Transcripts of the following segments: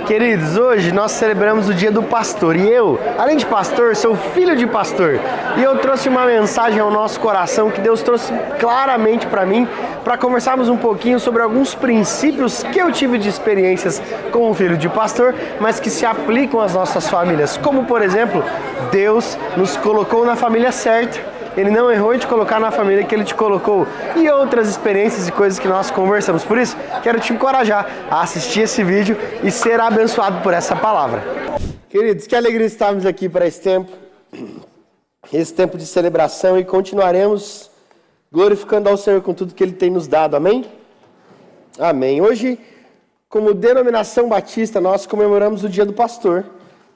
Queridos, hoje nós celebramos o dia do pastor e eu, além de pastor, sou filho de pastor. E eu trouxe uma mensagem ao nosso coração que Deus trouxe claramente para mim, para conversarmos um pouquinho sobre alguns princípios que eu tive de experiências como filho de pastor, mas que se aplicam às nossas famílias. Como, por exemplo, Deus nos colocou na família certa. Ele não errou em te colocar na família que Ele te colocou. E outras experiências e coisas que nós conversamos. Por isso, quero te encorajar a assistir esse vídeo e ser abençoado por essa palavra. Queridos, que alegria estarmos aqui para esse tempo de celebração, e continuaremos glorificando ao Senhor com tudo que Ele tem nos dado. Amém? Amém. Hoje, como denominação batista, nós comemoramos o dia do pastor.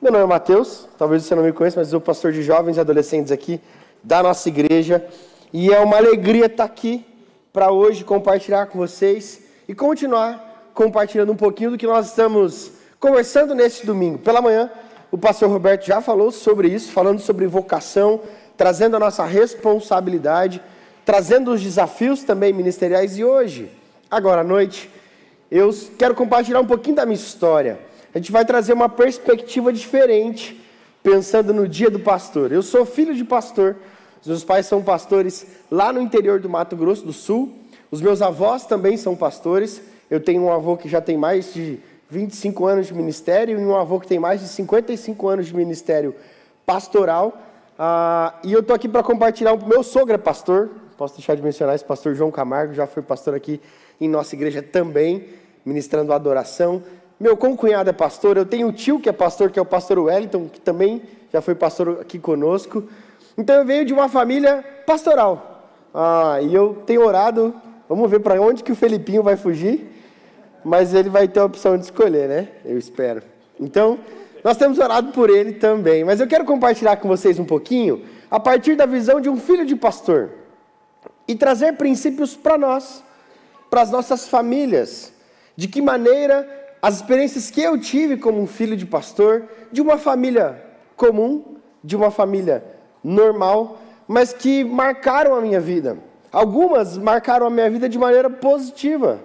Meu nome é Mateus, talvez você não me conheça, mas eu sou pastor de jovens e adolescentes aqui da nossa igreja, e é uma alegria estar aqui para hoje compartilhar com vocês e continuar compartilhando um pouquinho do que nós estamos conversando neste domingo. Pela manhã, o pastor Roberto já falou sobre isso, falando sobre vocação, trazendo a nossa responsabilidade, trazendo os desafios também ministeriais, e hoje, agora à noite, eu quero compartilhar um pouquinho da minha história. A gente vai trazer uma perspectiva diferente, pensando no dia do pastor. Eu sou filho de pastor, os meus pais são pastores lá no interior do Mato Grosso do Sul, os meus avós também são pastores. Eu tenho um avô que já tem mais de 25 anos de ministério e um avô que tem mais de 55 anos de ministério pastoral. E eu estou aqui para compartilhar, meu sogro é pastor, posso deixar de mencionar esse pastor João Camargo, já foi pastor aqui em nossa igreja também, ministrando adoração. Meu concunhado é pastor, eu tenho um tio que é pastor, que é o pastor Wellington, que também já foi pastor aqui conosco. Então eu venho de uma família pastoral. E eu tenho orado, vamos ver para onde que o Felipinho vai fugir, mas ele vai ter a opção de escolher, né? Eu espero. Então, nós temos orado por ele também. Mas eu quero compartilhar com vocês um pouquinho, a partir da visão de um filho de pastor, e trazer princípios para nós, para as nossas famílias. De que maneira as experiências que eu tive como um filho de pastor, de uma família comum, de uma família normal, mas que marcaram a minha vida. Algumas marcaram a minha vida de maneira positiva,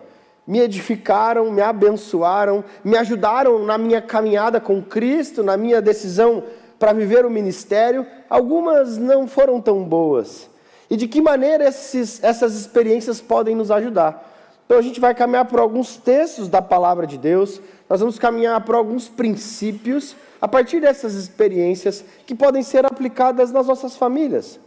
me edificaram, me abençoaram, me ajudaram na minha caminhada com Cristo, na minha decisão para viver o ministério. Algumas não foram tão boas. E de que maneira essas experiências podem nos ajudar? Então a gente vai caminhar por alguns textos da palavra de Deus, nós vamos caminhar por alguns princípios, a partir dessas experiências que podem ser aplicadas nas nossas famílias.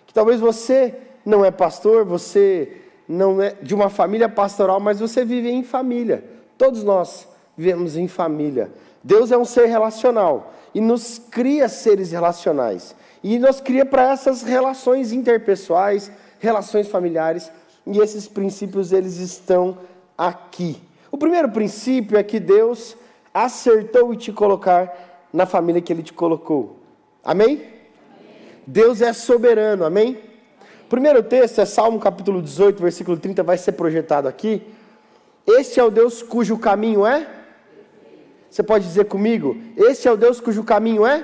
Que talvez você não é pastor, você não é de uma família pastoral, mas você vive em família. Todos nós vivemos em família. Deus é um ser relacional e nos cria seres relacionais. E nos cria para essas relações interpessoais, relações familiares. E esses princípios, eles estão aqui. O primeiro princípio é que Deus acertou em te colocar na família que Ele te colocou. Amém? Amém. Deus é soberano, amém? O primeiro texto é Salmo capítulo 18, versículo 30, vai ser projetado aqui. Este é o Deus cujo caminho é? Você pode dizer comigo? Este é o Deus cujo caminho é?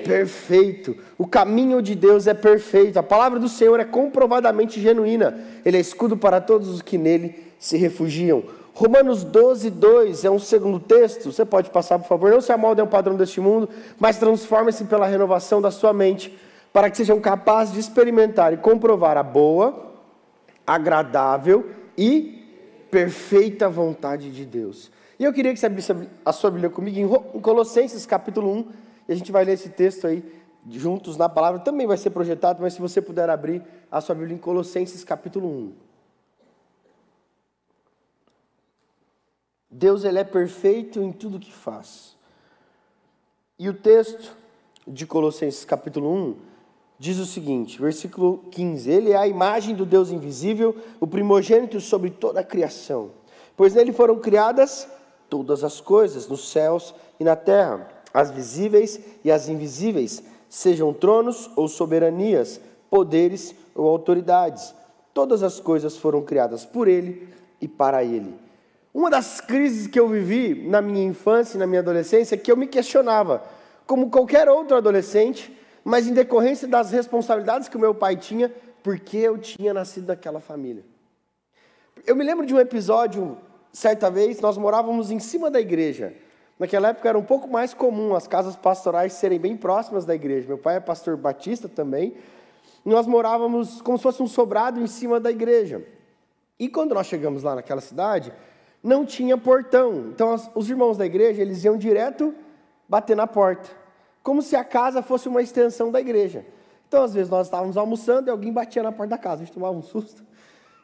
Perfeito. O caminho de Deus é perfeito. A palavra do Senhor é comprovadamente genuína. Ele é escudo para todos os que nele se refugiam. Romanos 12, 2 é um segundo texto. Você pode passar, por favor. Não se amoldem ao padrão deste mundo, mas transformem-se pela renovação da sua mente, para que sejam capazes de experimentar e comprovar a boa, agradável e perfeita vontade de Deus. E eu queria que você abrisse a sua Bíblia comigo em Colossenses capítulo 1. E a gente vai ler esse texto aí juntos na palavra. Também vai ser projetado, mas se você puder abrir a sua Bíblia em Colossenses capítulo 1. Deus, Ele é perfeito em tudo que faz. E o texto de Colossenses capítulo 1 diz o seguinte, versículo 15. Ele é a imagem do Deus invisível, o primogênito sobre toda a criação. Pois nele foram criadas todas as coisas, nos céus e na terra, as visíveis e as invisíveis, sejam tronos ou soberanias, poderes ou autoridades. Todas as coisas foram criadas por Ele e para Ele. Uma das crises que eu vivi na minha infância e na minha adolescência é que eu me questionava, como qualquer outro adolescente, mas em decorrência das responsabilidades que o meu pai tinha, porque eu tinha nascido naquela família. Eu me lembro de um episódio, certa vez, nós morávamos em cima da igreja. Naquela época era um pouco mais comum as casas pastorais serem bem próximas da igreja. Meu pai é pastor batista também. E nós morávamos como se fosse um sobrado em cima da igreja. E quando nós chegamos lá naquela cidade, não tinha portão. Então os irmãos da igreja, eles iam direto bater na porta, como se a casa fosse uma extensão da igreja. Então às vezes nós estávamos almoçando e alguém batia na porta da casa, a gente tomava um susto,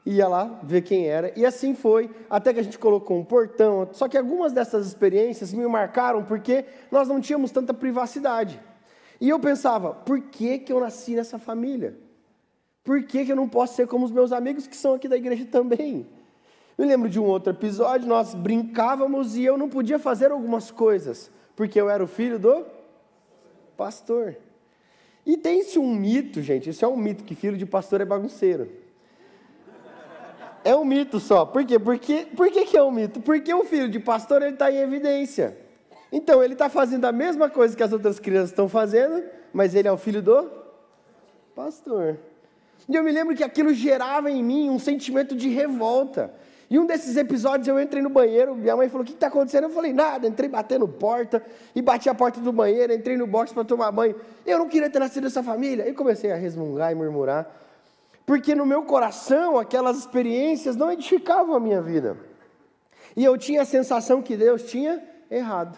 ia lá ver quem era. E assim foi, até que a gente colocou um portão. Só que algumas dessas experiências me marcaram porque nós não tínhamos tanta privacidade. E eu pensava, por que eu nasci nessa família? Por que eu não posso ser como os meus amigos que são aqui da igreja também? Me lembro de um outro episódio, nós brincávamos e eu não podia fazer algumas coisas, porque eu era o filho do pastor. E tem-se um mito, gente, isso é um mito, que filho de pastor é bagunceiro. É um mito só. Por quê? Por que é um mito? Porque o filho de pastor, ele está em evidência. Então, ele está fazendo a mesma coisa que as outras crianças estão fazendo, mas ele é o filho do pastor. E eu me lembro que aquilo gerava em mim um sentimento de revolta. E um desses episódios eu entrei no banheiro, minha mãe falou, o que está acontecendo? Eu falei, nada, entrei batendo porta, e bati a porta do banheiro, entrei no box para tomar banho. Eu não queria ter nascido nessa família. E comecei a resmungar e murmurar, porque no meu coração aquelas experiências não edificavam a minha vida. E eu tinha a sensação que Deus tinha errado,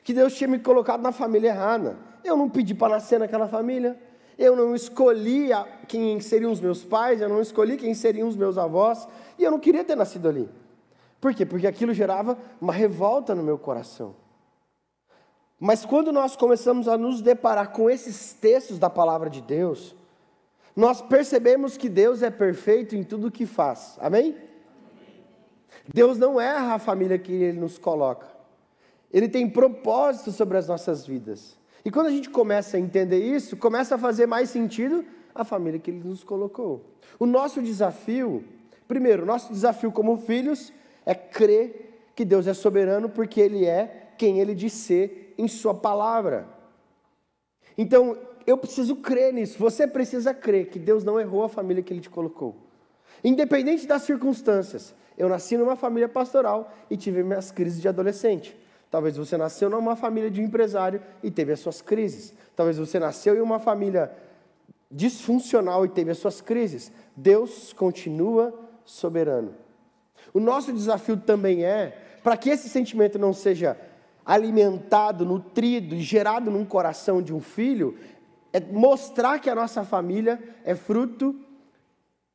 que Deus tinha me colocado na família errada. Eu não pedi para nascer naquela família, eu não escolhi quem seriam os meus pais, eu não escolhi quem seriam os meus avós, e eu não queria ter nascido ali. Por quê? Porque aquilo gerava uma revolta no meu coração. Mas quando nós começamos a nos deparar com esses textos da palavra de Deus, nós percebemos que Deus é perfeito em tudo o que faz. Amém? Deus não erra a família que Ele nos coloca. Ele tem propósito sobre as nossas vidas. E quando a gente começa a entender isso, começa a fazer mais sentido a família que Ele nos colocou. O nosso desafio, primeiro, o nosso desafio como filhos é crer que Deus é soberano porque Ele é quem Ele diz ser em Sua palavra. Então, eu preciso crer nisso, você precisa crer que Deus não errou a família que Ele te colocou. Independente das circunstâncias, eu nasci numa família pastoral e tive minhas crises de adolescente. Talvez você nasceu numa família de empresário e teve as suas crises. Talvez você nasceu em uma família disfuncional e teve as suas crises. Deus continua soberano. O nosso desafio também é, para que esse sentimento não seja alimentado, nutrido e gerado num coração de um filho, é mostrar que a nossa família é fruto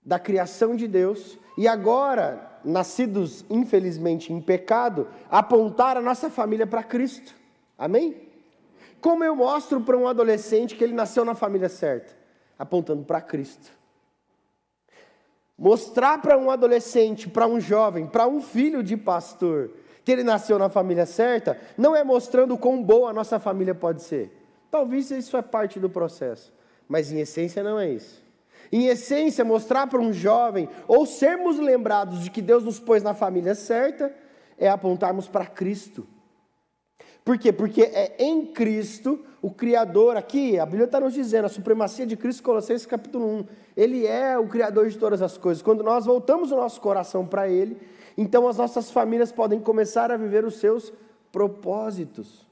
da criação de Deus e agora, nascidos infelizmente em pecado, apontar a nossa família para Cristo. Amém? Como eu mostro para um adolescente que ele nasceu na família certa? Apontando para Cristo. Mostrar para um adolescente, para um jovem, para um filho de pastor, que ele nasceu na família certa, não é mostrando o quão boa a nossa família pode ser. Talvez isso é parte do processo, mas em essência não é isso. Em essência, mostrar para um jovem, ou sermos lembrados de que Deus nos pôs na família certa, é apontarmos para Cristo. Por quê? Porque é em Cristo, o Criador, aqui, a Bíblia está nos dizendo, a supremacia de Cristo, Colossenses capítulo 1, Ele é o Criador de todas as coisas. Quando nós voltamos o nosso coração para Ele, então as nossas famílias podem começar a viver os seus propósitos.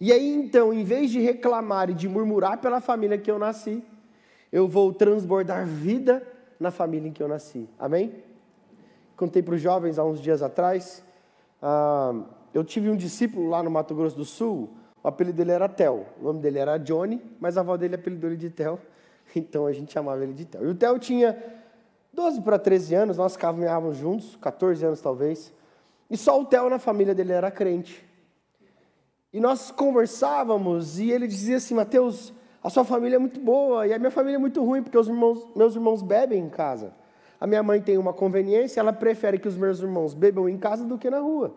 E aí então, em vez de reclamar e de murmurar pela família que eu nasci, eu vou transbordar vida na família em que eu nasci. Amém? Contei para os jovens há uns dias atrás, eu tive um discípulo lá no Mato Grosso do Sul, o apelido dele era Theo, o nome dele era Johnny, mas a avó dele apelidou ele de Theo, então a gente chamava ele de Theo. E o Theo tinha 12 para 13 anos, nós caminhávamos juntos, 14 anos talvez, e só o Theo na família dele era crente. E nós conversávamos e ele dizia assim, Mateus, a sua família é muito boa e a minha família é muito ruim, porque meus irmãos bebem em casa. A minha mãe tem uma conveniência, ela prefere que os meus irmãos bebam em casa do que na rua.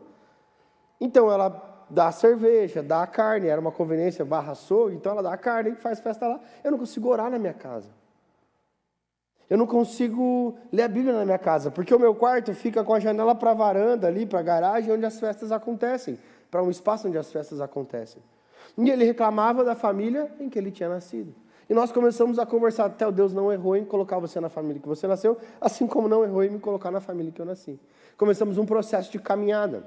Então ela dá a cerveja, dá a carne, era uma conveniência barra açougue, então ela dá a carne e faz festa lá. Eu não consigo orar na minha casa. Eu não consigo ler a Bíblia na minha casa, porque o meu quarto fica com a janela para a varanda ali, para a garagem, onde as festas acontecem, para um espaço onde as festas acontecem. E ele reclamava da família em que ele tinha nascido. E nós começamos a conversar, até Deus não errou em colocar você na família que você nasceu, assim como não errou em me colocar na família que eu nasci. Começamos um processo de caminhada.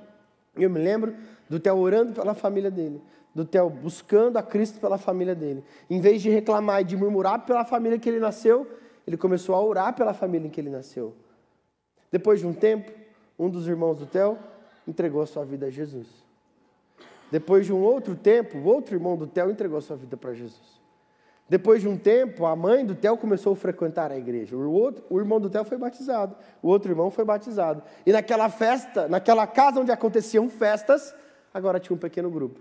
Eu me lembro do Theo orando pela família dele, do Theo buscando a Cristo pela família dele. Em vez de reclamar e de murmurar pela família que ele nasceu, ele começou a orar pela família em que ele nasceu. Depois de um tempo, um dos irmãos do Theo entregou a sua vida a Jesus. Depois de um outro tempo, o outro irmão do Theo entregou a sua vida para Jesus. Depois de um tempo, a mãe do Theo começou a frequentar a igreja. O irmão do Theo foi batizado. O outro irmão foi batizado. E naquela festa, naquela casa onde aconteciam festas, agora tinha um pequeno grupo.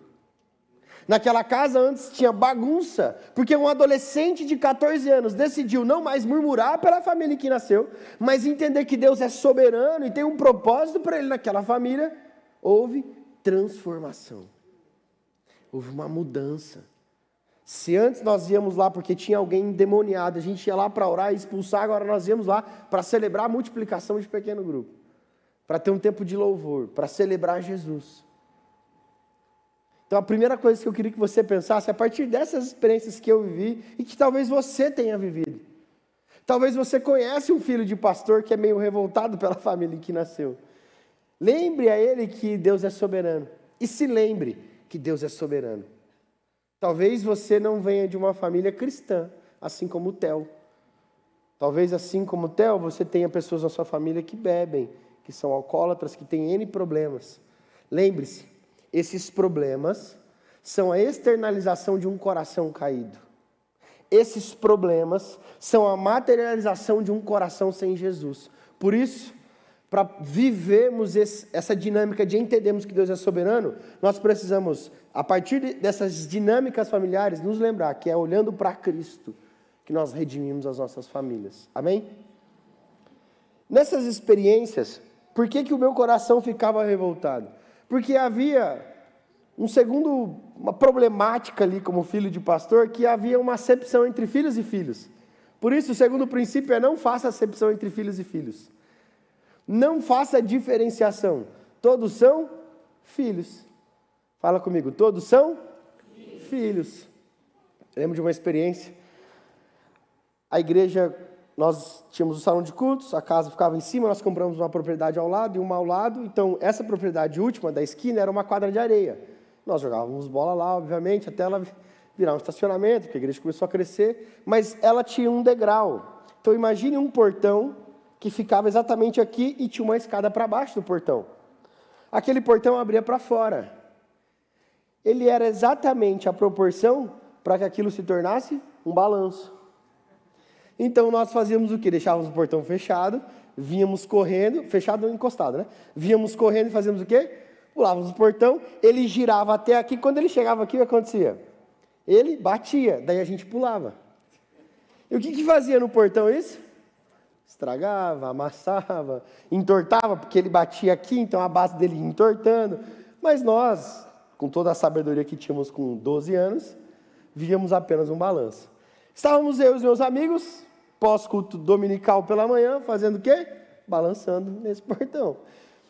Naquela casa antes tinha bagunça, porque um adolescente de 14 anos decidiu não mais murmurar pela família em que nasceu, mas entender que Deus é soberano e tem um propósito para ele naquela família. Houve transformação. Houve uma mudança. Se antes nós íamos lá porque tinha alguém endemoniado, a gente ia lá para orar e expulsar, agora nós íamos lá para celebrar a multiplicação de pequeno grupo. Para ter um tempo de louvor, para celebrar Jesus. Então a primeira coisa que eu queria que você pensasse, a partir dessas experiências que eu vivi e que talvez você tenha vivido. Talvez você conhece um filho de pastor que é meio revoltado pela família em que nasceu. Lembre a ele que Deus é soberano. E se lembre que Deus é soberano. Talvez você não venha de uma família cristã, assim como o Theo. Talvez assim como o Theo, você tenha pessoas na sua família que bebem, que são alcoólatras, que têm N problemas. Lembre-se, esses problemas são a externalização de um coração caído. Esses problemas são a materialização de um coração sem Jesus. Por isso, para vivermos essa dinâmica de entendermos que Deus é soberano, nós precisamos, a partir dessas dinâmicas familiares, nos lembrar que é olhando para Cristo que nós redimimos as nossas famílias. Amém? Nessas experiências, por que o meu coração ficava revoltado? Porque havia uma problemática ali como filho de pastor, que havia uma acepção entre filhos e filhos. Por isso, o segundo princípio é não faça acepção entre filhos e filhos. Não faça diferenciação. Todos são filhos. Fala comigo, todos são filhos. Eu lembro de uma experiência. A igreja, nós tínhamos o salão de cultos, a casa ficava em cima, nós compramos uma propriedade ao lado e uma ao lado. Então, essa propriedade última da esquina era uma quadra de areia. Nós jogávamos bola lá, obviamente, até ela virar um estacionamento, porque a igreja começou a crescer. Mas ela tinha um degrau. Então, imagine um portão que ficava exatamente aqui e tinha uma escada para baixo do portão. Aquele portão abria para fora. Ele era exatamente a proporção para que aquilo se tornasse um balanço. Então nós fazíamos o quê? Deixávamos o portão fechado, vínhamos correndo, fechado ou encostado, né? Vínhamos correndo e fazíamos o quê? Pulávamos o portão, ele girava até aqui, quando ele chegava aqui, o que acontecia? Ele batia, daí a gente pulava. E o que fazia no portão isso? Estragava, amassava, entortava, porque ele batia aqui, então a base dele ia entortando. Mas nós, com toda a sabedoria que tínhamos com 12 anos, víamos apenas um balanço. Estávamos eu e os meus amigos, pós-culto dominical pela manhã, fazendo o quê? Balançando nesse portão.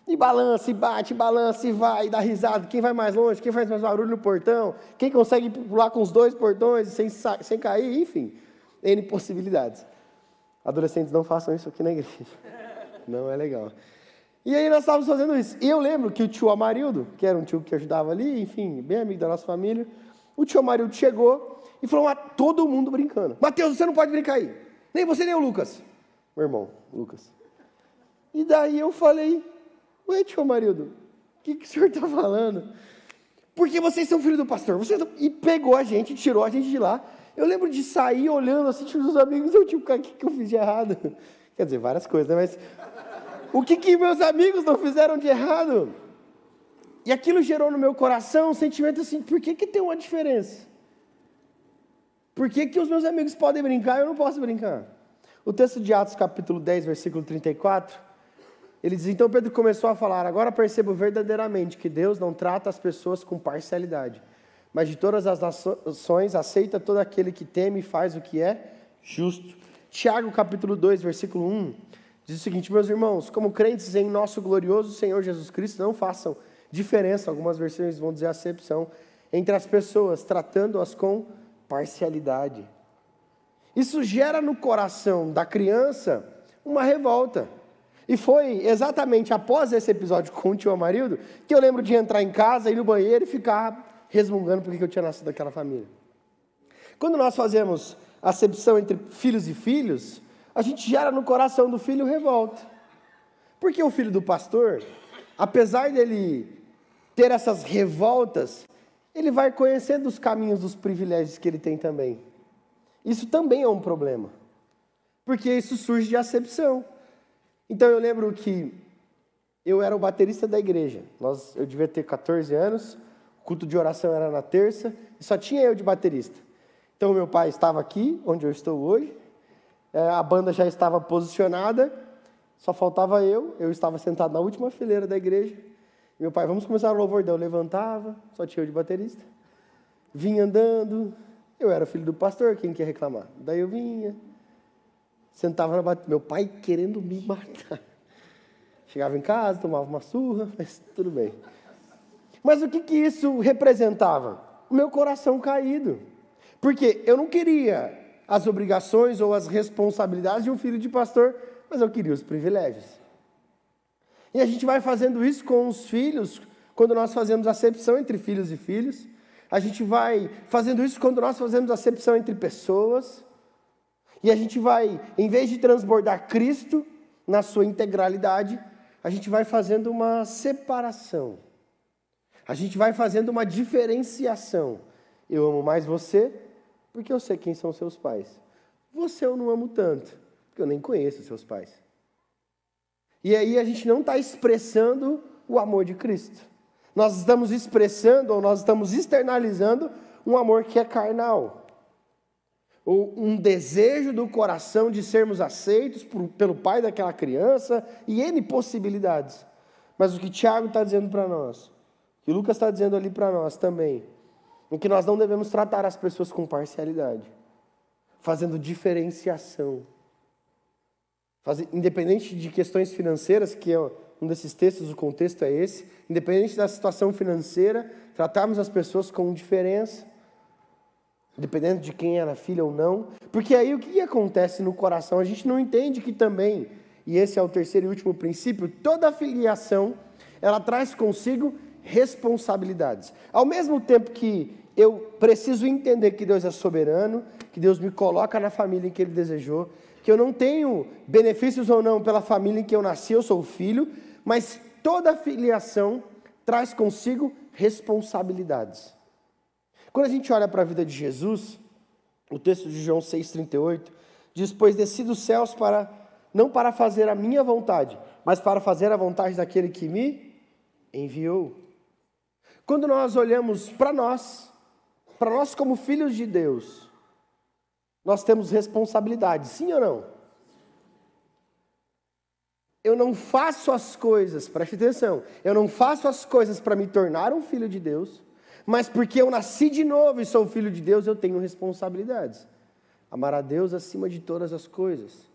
E balança, e bate, balança, e vai, e dá risada. Quem vai mais longe, quem faz mais barulho no portão, quem consegue pular com os dois portões sem cair, enfim, N possibilidades. Adolescentes, não façam isso aqui na igreja. Não é legal. E aí nós estávamos fazendo isso. E eu lembro que o tio Amarildo, que era um tio que ajudava ali, enfim, bem amigo da nossa família, o tio Amarildo chegou e falou, todo mundo brincando. Mateus, você não pode brincar aí. Nem você, nem o Lucas. Meu irmão, Lucas. E daí eu falei, ué, tio Amarildo, o que o senhor está falando? Porque vocês são filhos do pastor. E pegou a gente, tirou a gente de lá. Eu lembro de sair olhando assim, tipo, os amigos, eu tipo, o que eu fiz de errado? Quer dizer, várias coisas, né? Mas o que meus amigos não fizeram de errado? E aquilo gerou no meu coração um sentimento assim, por que tem uma diferença? Por que os meus amigos podem brincar e eu não posso brincar? O texto de Atos, capítulo 10, versículo 34, ele diz, então Pedro começou a falar, agora percebo verdadeiramente que Deus não trata as pessoas com parcialidade, mas de todas as nações aceita todo aquele que teme e faz o que é justo. Tiago, capítulo 2, versículo 1, diz o seguinte, meus irmãos, como crentes em nosso glorioso Senhor Jesus Cristo, não façam diferença, algumas versões vão dizer acepção, entre as pessoas, tratando-as com parcialidade. Isso gera no coração da criança uma revolta. E foi exatamente após esse episódio com o tio Amarildo que eu lembro de entrar em casa, ir no banheiro e ficar resmungando porque eu tinha nascido daquela família. Quando nós fazemos acepção entre filhos e filhos, a gente gera no coração do filho revolta. Porque o filho do pastor, apesar dele ter essas revoltas, ele vai conhecendo os caminhos dos privilégios que ele tem também. Isso também é um problema, porque isso surge de acepção. Então eu lembro que eu era o baterista da igreja. Eu devia ter 14 anos, o culto de oração era na terça, e só tinha eu de baterista. Então meu pai estava aqui, onde eu estou hoje, a banda já estava posicionada, só faltava eu estava sentado na última fileira da igreja. Meu pai, vamos começar o louvor. Daí eu levantava, só tinha eu de baterista. Vinha andando, eu era filho do pastor, quem quer reclamar? Daí eu vinha, sentava na bateria, meu pai querendo me matar. Chegava em casa, tomava uma surra, mas tudo bem. Mas o que isso representava? O meu coração caído. Porque eu não queria as obrigações ou as responsabilidades de um filho de pastor, mas eu queria os privilégios. E a gente vai fazendo isso com os filhos, quando nós fazemos acepção entre filhos e filhos. A gente vai fazendo isso quando nós fazemos acepção entre pessoas. E a gente vai, em vez de transbordar Cristo na sua integralidade, a gente vai fazendo uma separação. A gente vai fazendo uma diferenciação. Eu amo mais você, porque eu sei quem são seus pais. Você eu não amo tanto, porque eu nem conheço seus pais. E aí a gente não está expressando o amor de Cristo. Nós estamos expressando, ou nós estamos externalizando um amor que é carnal. Ou um desejo do coração de sermos aceitos pelo pai daquela criança, e N possibilidades. Mas o que Tiago está dizendo para nós, o que Lucas está dizendo ali para nós também, é que nós não devemos tratar as pessoas com parcialidade, fazendo diferenciação. Independente de questões financeiras, que é um desses textos, o contexto é esse, independente da situação financeira, tratarmos as pessoas com diferença, dependendo de quem era filho ou não, porque aí o que acontece no coração? A gente não entende que também, e esse é o terceiro e último princípio, toda filiação, ela traz consigo responsabilidades. Ao mesmo tempo que eu preciso entender que Deus é soberano, que Deus me coloca na família em que Ele desejou, que eu não tenho benefícios ou não pela família em que eu nasci, eu sou filho, mas toda filiação traz consigo responsabilidades. Quando a gente olha para a vida de Jesus, o texto de João 6,38, diz, pois desci dos céus não para fazer a minha vontade, mas para fazer a vontade daquele que me enviou. Quando nós olhamos para nós como filhos de Deus, nós temos responsabilidade, sim ou não? Eu não faço as coisas, preste atenção, eu não faço as coisas para me tornar um filho de Deus, mas porque eu nasci de novo e sou filho de Deus, eu tenho responsabilidades. Amar a Deus acima de todas as coisas.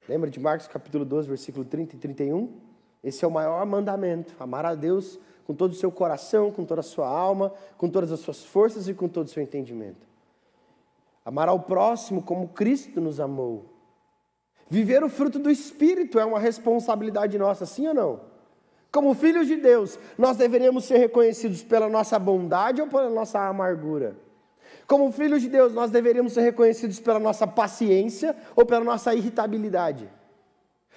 Lembra de Marcos capítulo 12, versículo 30 e 31? Esse é o maior mandamento, amar a Deus com todo o seu coração, com toda a sua alma, com todas as suas forças e com todo o seu entendimento. Amar ao próximo como Cristo nos amou. Viver o fruto do Espírito é uma responsabilidade nossa, sim ou não? Como filhos de Deus, nós deveríamos ser reconhecidos pela nossa bondade ou pela nossa amargura? Como filhos de Deus, nós deveríamos ser reconhecidos pela nossa paciência ou pela nossa irritabilidade?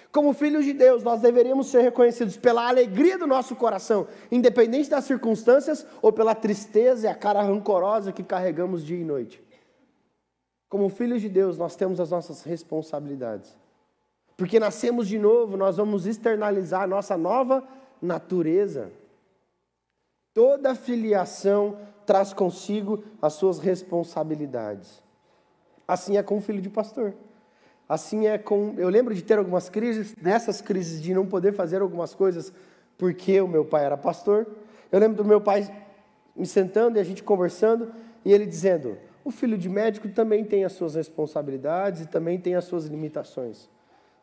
Como filhos de Deus, nós deveríamos ser reconhecidos pela alegria do nosso coração, independente das circunstâncias, ou pela tristeza e a cara rancorosa que carregamos dia e noite. Como filhos de Deus, nós temos as nossas responsabilidades. Porque nascemos de novo, nós vamos externalizar a nossa nova natureza. Toda filiação traz consigo as suas responsabilidades. Assim é com o filho de pastor. Assim é com... Eu lembro de ter algumas crises, nessas crises de não poder fazer algumas coisas porque o meu pai era pastor. Eu lembro do meu pai me sentando e a gente conversando e ele dizendo, o filho de médico também tem as suas responsabilidades e também tem as suas limitações.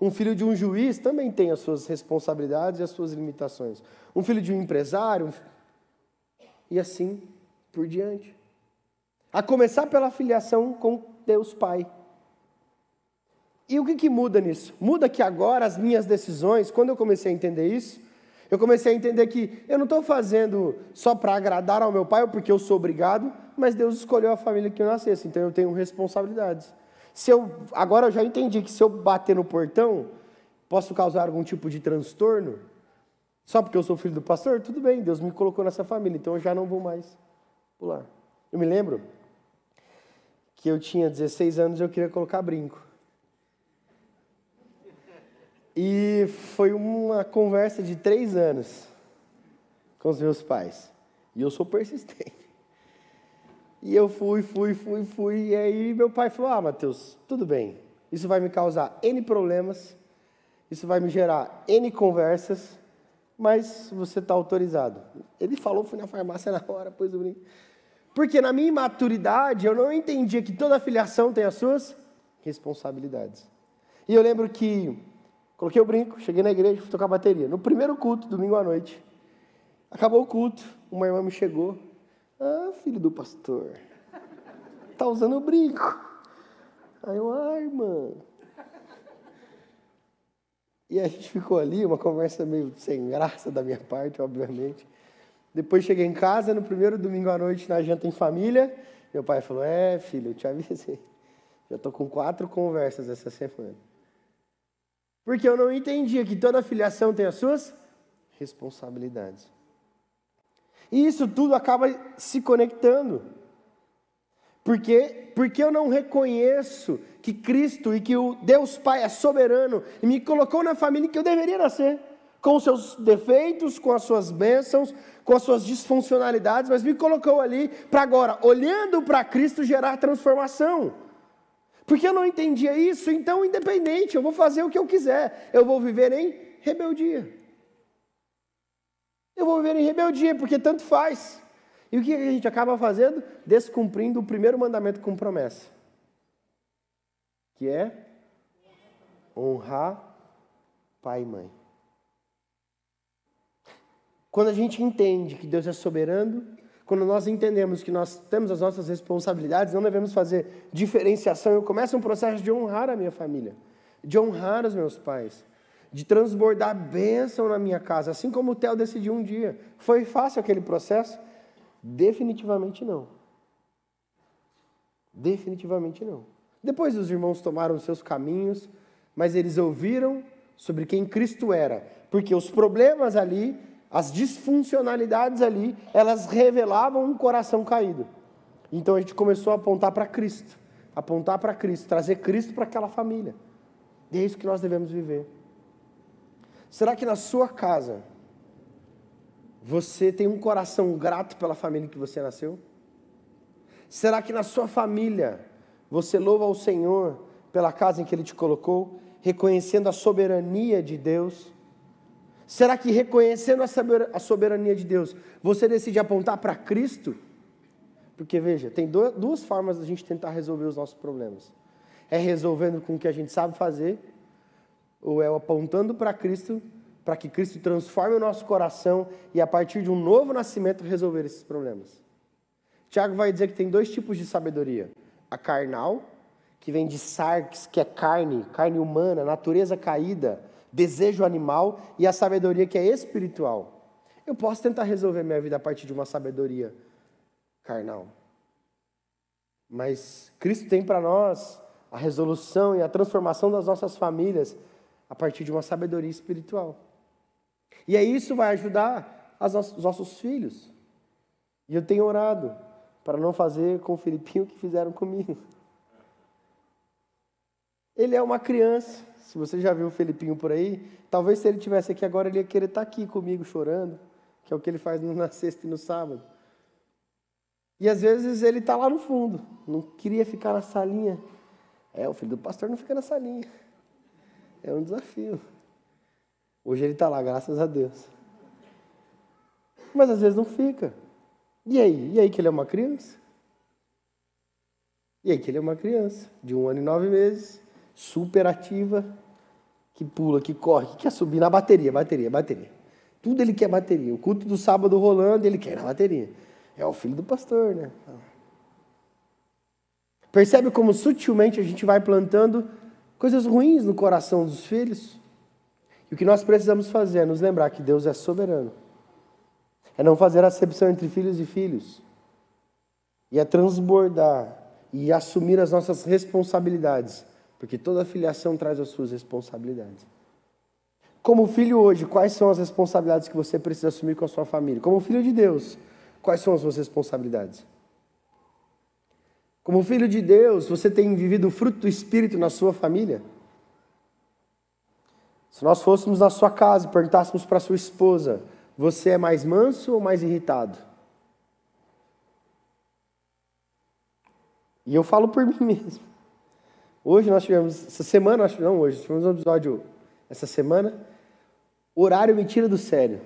Um filho de um juiz também tem as suas responsabilidades e as suas limitações. Um filho de um empresário... E assim por diante. A começar pela filiação com Deus Pai. E o que muda nisso? Muda que agora as minhas decisões, quando eu comecei a entender isso, eu comecei a entender que eu não estou fazendo só para agradar ao meu pai ou porque eu sou obrigado, mas Deus escolheu a família que eu nascesse, então eu tenho responsabilidades. Agora eu já entendi que se eu bater no portão, posso causar algum tipo de transtorno, só porque eu sou filho do pastor? Tudo bem, Deus me colocou nessa família, então eu já não vou mais pular. Eu me lembro que eu tinha 16 anos e eu queria colocar brinco. E foi uma conversa de 3 anos com os meus pais. E eu sou persistente. E eu fui. E aí meu pai falou, Mateus, tudo bem. Isso vai me causar N problemas. Isso vai me gerar N conversas. Mas você está autorizado. Ele falou, fui na farmácia na hora, pôs o brinco. Porque na minha imaturidade, eu não entendia que toda filiação tem as suas responsabilidades. E eu lembro que coloquei o brinco, cheguei na igreja, fui tocar bateria. No primeiro culto, domingo à noite, acabou o culto, uma irmã me chegou. Filho do pastor, tá usando o brinco. Aí eu, irmã. E a gente ficou ali, uma conversa meio sem graça da minha parte, obviamente. Depois cheguei em casa, no primeiro domingo à noite, na janta em família. Meu pai falou, filho, eu te avisei. Já estou com 4 conversas essa semana. Porque eu não entendia que toda filiação tem as suas responsabilidades. E isso tudo acaba se conectando. Porque eu não reconheço que Cristo e que o Deus Pai é soberano e me colocou na família que eu deveria nascer, com os seus defeitos, com as suas bênçãos, com as suas disfuncionalidades, mas me colocou ali para agora, olhando para Cristo, gerar transformação. Porque eu não entendia isso, então independente, eu vou fazer o que eu quiser, eu vou viver em rebeldia. Eu vou viver em rebeldia, porque tanto faz. E o que a gente acaba fazendo? Descumprindo o primeiro mandamento com promessa. Que é honrar pai e mãe. Quando a gente entende que Deus é soberano, quando nós entendemos que nós temos as nossas responsabilidades, não devemos fazer diferenciação. Eu começo um processo de honrar a minha família, de honrar os meus pais, de transbordar bênção na minha casa, assim como o Theo decidiu um dia. Foi fácil aquele processo? Definitivamente não. Definitivamente não. Depois os irmãos tomaram os seus caminhos, mas eles ouviram sobre quem Cristo era, porque os problemas ali, as disfuncionalidades ali, elas revelavam um coração caído. Então a gente começou a apontar para Cristo, trazer Cristo para aquela família. E é isso que nós devemos viver. Será que na sua casa você tem um coração grato pela família que você nasceu? Será que na sua família você louva ao Senhor pela casa em que Ele te colocou, reconhecendo a soberania de Deus? Será que reconhecendo a soberania de Deus, você decide apontar para Cristo? Porque veja, tem duas formas da gente tentar resolver os nossos problemas. É resolvendo com o que a gente sabe fazer, ou é apontando para Cristo, para que Cristo transforme o nosso coração e a partir de um novo nascimento resolver esses problemas. Tiago vai dizer que tem 2 tipos de sabedoria. A carnal, que vem de sarx, que é carne humana, natureza caída, desejo animal, e a sabedoria que é espiritual. Eu posso tentar resolver minha vida a partir de uma sabedoria carnal. Mas Cristo tem para nós a resolução e a transformação das nossas famílias a partir de uma sabedoria espiritual. E aí isso vai ajudar os nossos filhos. E eu tenho orado para não fazer com o Felipinho o que fizeram comigo. Ele é uma criança. Se você já viu o Felipinho por aí, talvez se ele estivesse aqui agora, ele ia querer estar aqui comigo chorando, que é o que ele faz na sexta e no sábado. E às vezes ele está lá no fundo, não queria ficar na salinha. O filho do pastor não fica na salinha. É um desafio. Hoje ele está lá, graças a Deus. Mas às vezes não fica. E aí? E aí que ele é uma criança? E aí que ele é uma criança, de 1 ano e 9 meses, super ativa, que pula, que corre, que quer subir na bateria. Tudo ele quer bateria. O culto do sábado rolando, ele quer na bateria. É o filho do pastor, né? Percebe como sutilmente a gente vai plantando coisas ruins no coração dos filhos. E o que nós precisamos fazer é nos lembrar que Deus é soberano. É não fazer acepção entre filhos e filhos. E é transbordar e assumir as nossas responsabilidades. Porque toda filiação traz as suas responsabilidades. Como filho hoje, quais são as responsabilidades que você precisa assumir com a sua família? Como filho de Deus, quais são as suas responsabilidades? Como filho de Deus, você tem vivido o fruto do Espírito na sua família? Se nós fôssemos na sua casa e perguntássemos para sua esposa, você é mais manso ou mais irritado? E eu falo por mim mesmo. Hoje nós tivemos, essa semana, tivemos um episódio essa semana, o horário me tira do sério.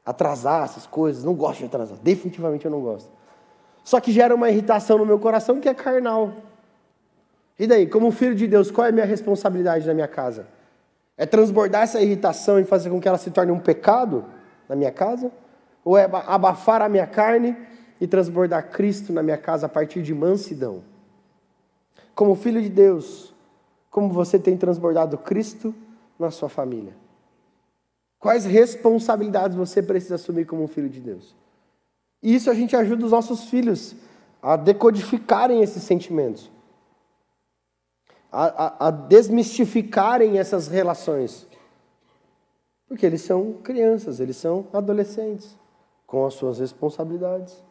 Atrasar essas coisas, não gosto de atrasar, definitivamente eu não gosto. Só que gera uma irritação no meu coração que é carnal. E daí, como filho de Deus, qual é a minha responsabilidade na minha casa? É transbordar essa irritação e fazer com que ela se torne um pecado na minha casa? Ou é abafar a minha carne e transbordar Cristo na minha casa a partir de mansidão? Como filho de Deus, como você tem transbordado Cristo na sua família? Quais responsabilidades você precisa assumir como um filho de Deus? E isso a gente ajuda os nossos filhos a decodificarem esses sentimentos, a desmistificarem essas relações. Porque eles são crianças, eles são adolescentes, com as suas responsabilidades.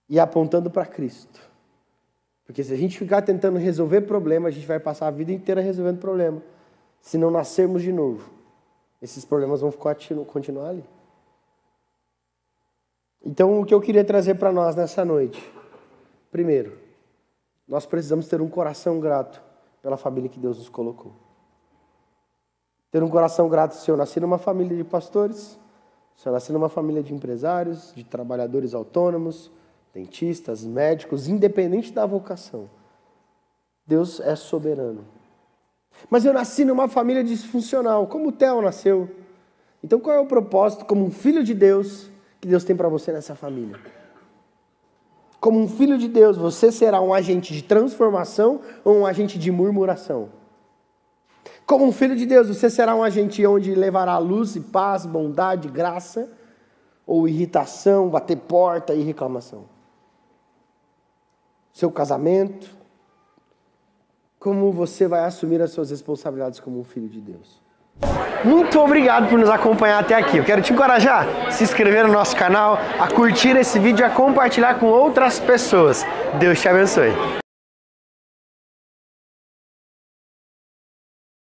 E apontando para Cristo. Porque se a gente ficar tentando resolver problema, a gente vai passar a vida inteira resolvendo problema. Se não nascermos de novo, esses problemas vão continuar ali. Então, o que eu queria trazer para nós nessa noite? Primeiro, nós precisamos ter um coração grato pela família que Deus nos colocou. Ter um coração grato se eu nasci numa família de pastores, se eu nasci numa família de empresários, de trabalhadores autônomos, dentistas, médicos, independente da vocação. Deus é soberano. Mas eu nasci numa família disfuncional, como o Theo nasceu. Então qual é o propósito, como um filho de Deus, que Deus tem para você nessa família? Como um filho de Deus, você será um agente de transformação ou um agente de murmuração? Como um filho de Deus, você será um agente onde levará luz e paz, bondade, graça, ou irritação, bater porta e reclamação? Seu casamento, como você vai assumir as suas responsabilidades como um filho de Deus? Muito obrigado por nos acompanhar até aqui. Eu quero te encorajar a se inscrever no nosso canal, a curtir esse vídeo e a compartilhar com outras pessoas. Deus te abençoe.